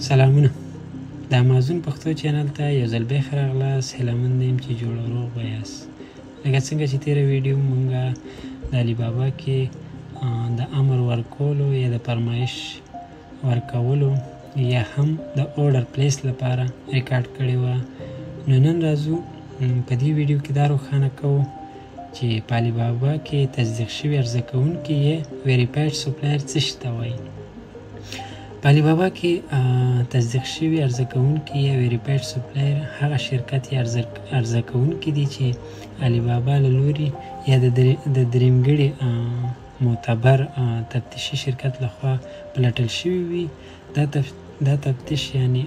سلامونه د امازون پښتو چینل ته یو ځل بیا ښه راغلاست. هیله یم چې جوړ او روغ به یاست. لکه څنګه چې تېره ویډیو مونږه د علي بابا کې د امر ورکولو یا د فرمایش ورکولو یا هم د order place لپاره ریکارډ کړې وه. نو نن راځو په دې ویډیو کې دا روښانه کوو چې په علي بابا کې تصدیق شوي عرضه کوونکي یا ویریفاید سپلایر څه شي ته وایي. په علي بابا کې تصدیق شوي عرضه کوونکي یا ویریفاید سپلایر هغه شرکت یا عرضه کوونکي دي چې علي بابا له لوري یا د درېمګړي معتبر تفتیشي شرکت لخوا پلټل شوي وي. دا تفتیش یعنی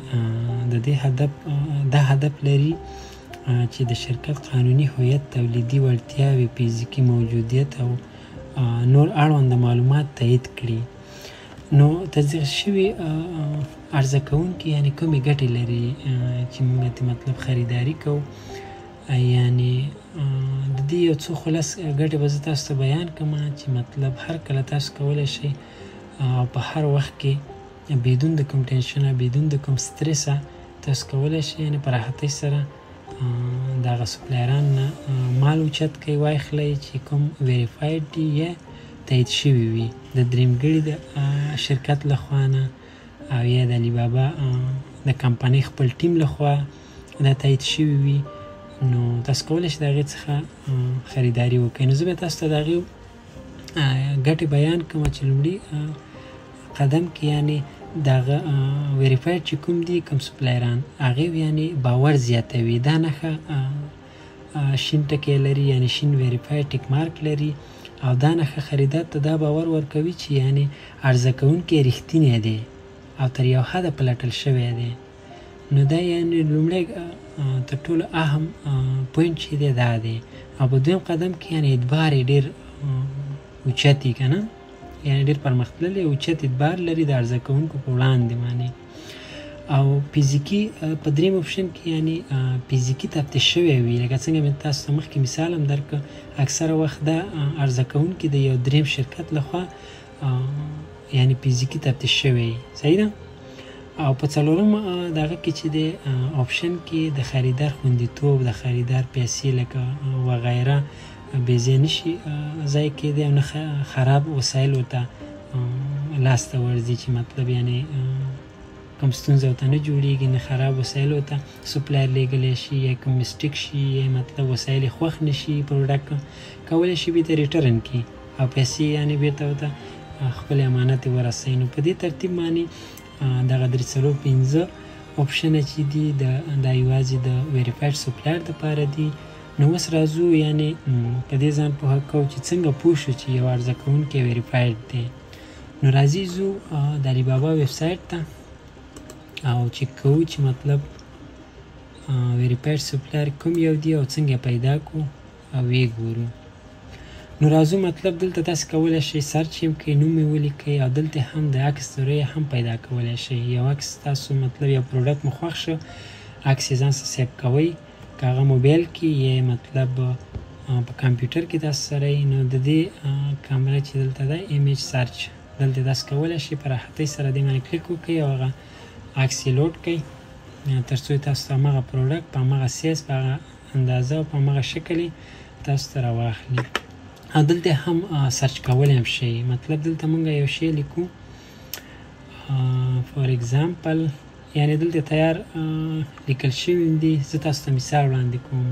د دې هدف لري چې د شرکت قانوني هویت، تولیدي وړتیاوې، فزیکي موجودیت او نور اړوند معلومات تایید کړي. نو تصدیق شوي عرضه کوونکي یعنی کومې ګټې لري چې موږ ته مطلب خریداري کوو. یعنی د دې یو څو خلاص ګټې به زه تاسو ته بیان کړم چې مطلب هر کله تاسو کولی شئ او په هر وخت کې بدون د کوم ټینشنه، بدون د کوم سترسه تاسو کولی شئ یعنی په راحتۍ سره د هغه سپلایران نه مال اوچت کړئ، واخلئ چې کوم ویریفاید دي یا تایید شوي وي د درېمګړي د شرکت لخوا نه او یا د علي بابا د کمپنۍ خپل ټیم لخوا دا تایید شوي وي. نو تاسو کولی شئ د هغې څخه خریداري وکړئ. نو زه به تاسو ته د هغې ګټې بیان کړم چې لومړي قدم کې یعنې د هغه ویریفاید چې کوم دي کوم سپلایران هغې یعنې باور زیاتوي. دا نښه شین ټکی لري یعنې شین ویریفاید ټیک مارک لري او دا نښه خریدار ته دا باور ورکوي چې یعنې عرضه کوونکی رښتینی دی او تر یو حده پلټل شوی دی. نو دا یعنې لومړی تر ټولو اهم پوینټ چې دی دا دی. او په دویم قدم کې یعنې اعتبار یې ډېر اوچت وي که نه، یعنې ډېر پرمختللی اوچت اعتبار لري د عرضه کوونکو په وړاندې باندې. او فزیکي په درېیم اپشن کې یعنې فزیکي تفتیش شوی وي. لکه څنګه مې تاسو ته مخکې مثال هم درکړه، اکثره وخت دا عرضه کوونکي د یو درېیم شرکت لخوا یعنې فزیکي تفتیش شوی. صحیح ده. او په څلورم دغه کې چې د اپشن کې د خریدار خوندیتوب، د خریدار پیسې لکه وغیره بې ځای نشي ضایع کېدی او نه خراب وسایل ورته لاسته ورځي چې مطلب یعنې کوم ستونزه ورته نه جوړېږي، نه خراب وسایل ورته سپلایر لیږلی شي یا کوم مسټیک شي یا مطلب وسایل یې خوښ نه شي، پروډکټ کولی شي بېرته ریټرن کړي او پیسې یعنې بېرته ورته خپل امانت یې ورسوي. نو په دې ترتیب باندې دغه 3-4-5 اپشنه چې دي دا یوازې د ویریفاید سپلایر دپاره دي. نو اوس راځو یعنې په دې ځان پوهه کوو چې څنګه پوه شو چې یو عرضه کوونکی ویریفاید دی. نو راځئ ځو د علي بابا ویبسایټ ته او چک کوو چې مطلب ویریفاید سپلایر کوم یو دی او څنګه پیدا کړو او ویې ګورو. نو راځو مطلب دلته تاسو کولی شئ سرچ هم کوئ، نوم یې ولیکئ او دلته هم د عکس ذریعه هم پیدا کولی شئ. یو عکس تاسو مطلب یو پروډکټ مو خوښ شو، عکس یې ځان سره سیف کوئ، که هغه موبایل کې یا مطلب په کمپیوټر کې تاسو سره یې. نو د دې کامره چې دلته ده ایمیج سرچ، دلته تاسو کولی شئ په راحتۍ سره دې باندې کلیک وکړئ او هغه عکس یې لوډ کړئ تر څو تاسو ته همغه پروډکټ په همغه سایز، په هغه اندازه او په همغه شکل یې تاسو ته راواخلي. او دلته هم سرچ کولی هم شئ. مطلب دلته مونږ یو شی لیکو فور ایگزامپل، یعنی دلته تیار لیکل شوي دي. زه تاسو ته مثال وړاندې کوم.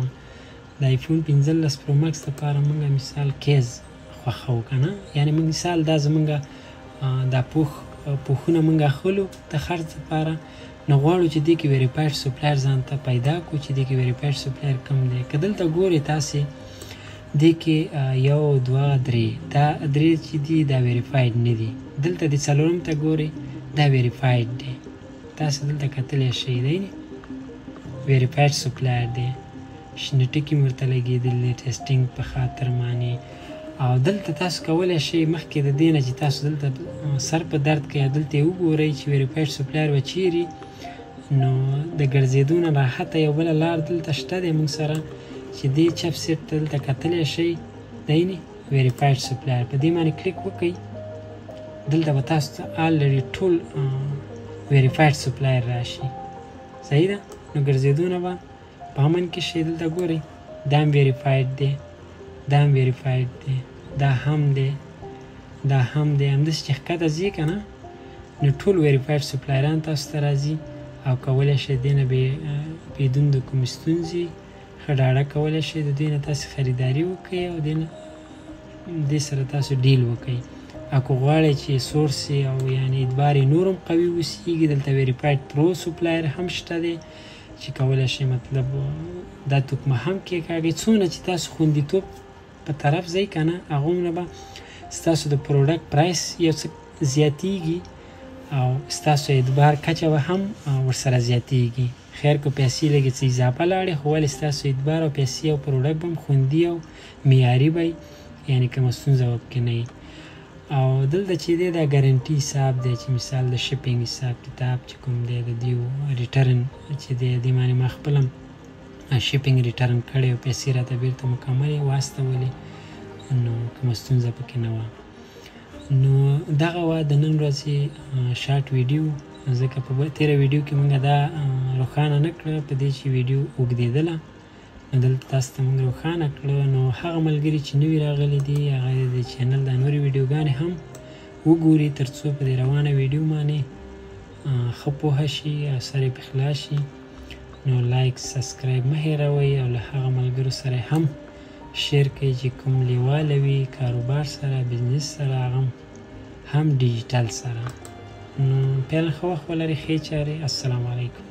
د آیفون 15 پرو ماکس لپاره مونږ مثال کیز خوښوو که نه، یعنی مونږ مثال دا زمونږ دا پوښونه مونږ اخلو د خرڅ لپاره. نو غواړو چې دې کې ویریفاید سپلایر ځان ته پیدا کړو چې دې کې ویریفاید سپلایر کوم دی. که دلته ګورئ تاسې دې کې 1 2 3 دا 3 چې دي دا ویریفاید نه دي. دلته د څلورم ته ګورئ دا ویریفاید دی. تاسو دلته کتلی شئ دی ویریفاید سپلایر دی، شنه ټکي مې ورته لګېدلي ټیسټینګ په خاطر باندې. او دلته تاسو کولی شئ مخکې د دې نه چې تاسو دلته سر په درد کوي دلته یې وګورئ چې ویریفاید سپلایر به چیرې. نو د ګرځېدو نه راحته یو بله لار دلته شته دی موږ سره چې دې چپ سیټ ته دلته کتلی شئ دی نه ویریفاید سپلایر، په دې باندې کلیک وکړئ. دلته به تاسو ته آلریډي ټول ویریفاید سپلایر راشي. صحیح ده؟ نو ګرځېدونه به په امن کې شي. دلته ګورئ دا هم ویریفاید دی، دا هم ویریفاید دی، دا هم دی، دا هم دی. همداسې چې ښکته ځي که نه نو ټول ویریفاید سپلایران تاسو ته راځي او کولی شئ دې نه بدون د کومې ستونزې ښه ډاډه کولی شئ د دوی نه تاسې خریداري وکړئ او دې سره تاسو ډیل وکړئ. او که غواړئ چې سورس او یعنې اعتبار یې نور هم قوي اوسېږي، دلته ویریفاید پرو سپلایر هم شته دی چې کولی شئ مطلب دا توکمه هم کېکاږئ. څومره چې تاسو خوندیتوب په طرف ځئ که نه هغومره به ستاسو د پروډکټ پرایس یو څه زیاتیږي او ستاسو اعتبار کچه به هم ورسره زیاتیږي. خیر که پیسې لږې څه اضافه لاړې خو ولې ستاسو اعتبار او پیسې او پروډکټ به هم خوندي او معیاري به یعنې کومه ستونزه به پکې نه وي. او دلته چې دی دا ګارنټي حساب دی چې مثال د شپینګ حساب کتاب چې کوم دی د دیو ریټرن چې دی دې باندې ما خپل هم شپینګ ریټرن کړی او پیسې راته بیرته مکمل یې واستولې نو کومه ستونزه پکې نه وه. نو دغه وه د نن ورځې شارټ ویډیو، ځکه په تېره ویډیو کې مونږ دا روښانه نه کړه په دې چې ویډیو اوږدېدله نو دلته تاسو ته مونږ روښانه کړه. نو هغه ملګري چې نوي راغلي دي هغه د چینل دا نورې ویډیوګانې هم وګوري تر څو په دې روانه ویډیو باندې ښه پوهه شي او سر یې پې خلاص شي. نو لایک سبسکرایب مه هېروئ او له هغه ملګرو سره هم شیر کړئ چې کوم لیواله وي کاروبار سره بزنس سره هغه هم ډیجیټل سره. نو فعلا ښه وخت ولرئ، ښې چارې. السلام علیکم.